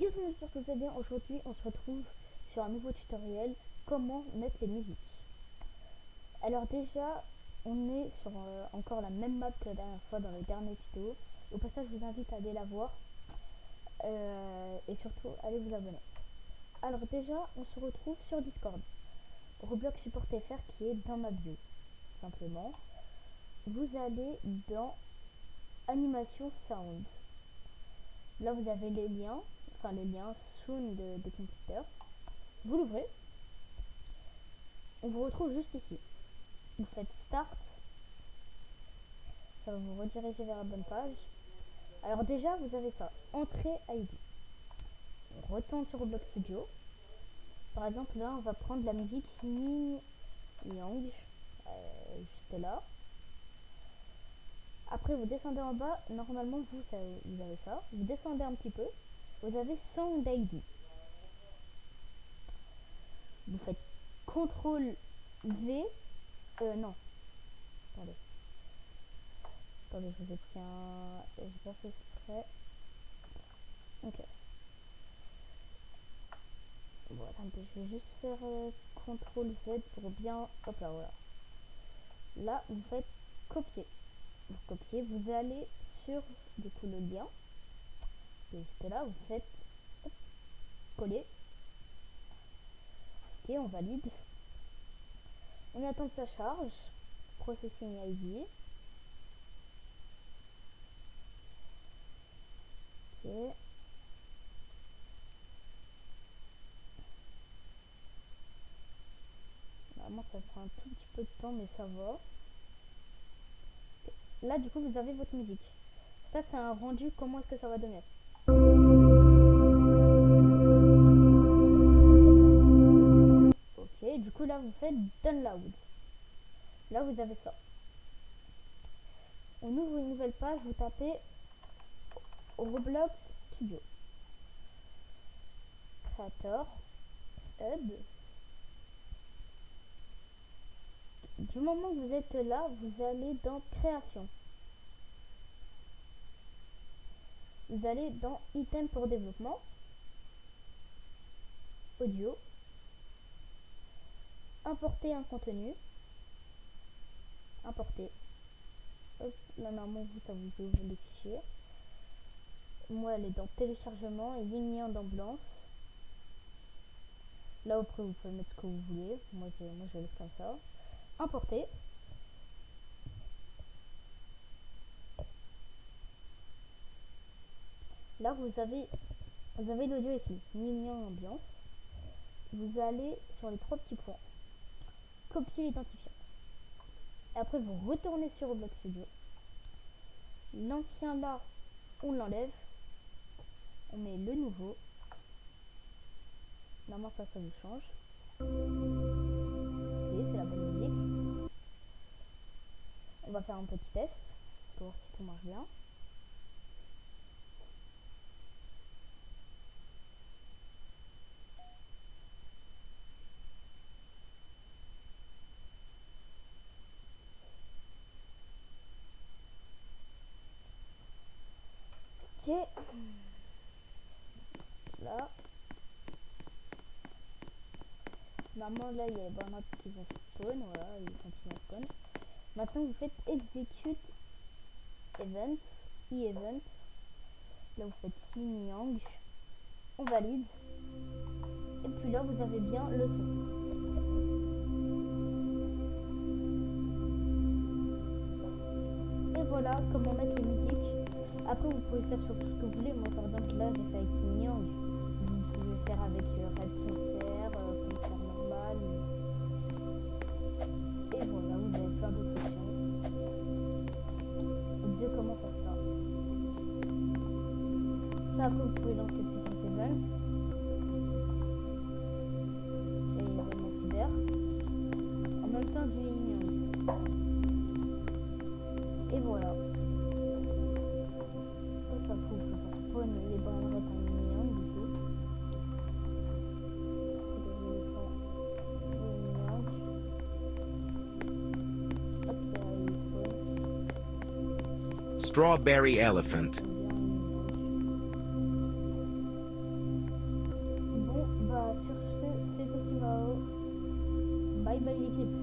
Yo tout le monde, j'espère que vous allez bien. Aujourd'hui on se retrouve sur un nouveau tutoriel, comment mettre les musiques. Alors déjà on est sur encore la même map que la dernière fois dans le dernier tuto. Au passage je vous invite à aller la voir et surtout allez vous abonner. Alors déjà on se retrouve sur Discord, Roblox Support FR qui est dans ma bio. Simplement vous allez dans Animation Sound. Là vous avez les liens, enfin le lien Sound des computers. Vous l'ouvrez, on vous retrouve juste ici. Vous faites Start, ça va vous rediriger vers la bonne page. Alors déjà vous avez ça, Entrée ID. On retourne sur Roblox Studio. Par exemple là on va prendre la musique Yin Yang, juste là. Après vous descendez en bas, normalement vous avez ça. Vous descendez un petit peu, vous avez Sound ID. Vous faites CTRL V, non, attendez. Attendez, je vous ai pris un... J'ai pas fait exprès. Ok. Bon, attendez, je vais juste faire CTRL Z pour bien... Hop là, voilà. Là, vous faites copier. Vous copiez, vous allez sur, du coup, le lien. Et juste là, vous faites hop, coller. Ok, on valide. On attend que ça charge. Processing ID. Ok. Normalement, ça prend un tout petit peu de temps, mais ça va. Okay. Là, du coup, vous avez votre musique. Ça, c'est un rendu. Comment est-ce que ça va donner? Ok, du coup, là, vous faites Download. Là, vous avez ça. On ouvre une nouvelle page, vous tapez Roblox Studio. Creator, Hub. Du moment que vous êtes là, vous allez dans Création. Vous allez dans Item pour développement, Audio, Importer un contenu, Importer. Hop, là normalement ça vous ouvre les fichiers. Moi elle est dans Téléchargement et Yin Yang d'ambiance. Là après vous pouvez mettre ce que vous voulez. Moi je laisse comme ça. Importer. Là vous avez l'audio ici, Yin Yang ambiance. Vous allez sur les trois petits points, copier l'identifiant. Et après vous retournez sur Roblox Studio. L'ancien là, on l'enlève. On met le nouveau. Normalement ça vous change. Ok, c'est la bonne musique. On va faire un petit test pour voir si tout marche bien. Ok. Là. Normalement là il y a les burn qui vont spawn. Voilà, ils continuent à spawn. Maintenant vous faites execute event, e-event. Là vous faites Yin Yang. On valide. Et puis là vous avez bien le son. Et voilà comment mettre les musiques. Après vous pouvez faire sur tout ce que vous voulez. Moi par exemple là j'ai fait avec Yin Yang. Vous pouvez faire avec Red Concert, concert normal. Et voilà, vous avez plein d'autres options. Vous devez comment faire ça. Ça après vous pouvez lancer Puissance Event. Et événement cyber. En même temps du Yin Yang. Et voilà. Ça faut faire spawn les banderettes en Yin Yang du coup. Strawberry Elephant. Bye bye l'équipe.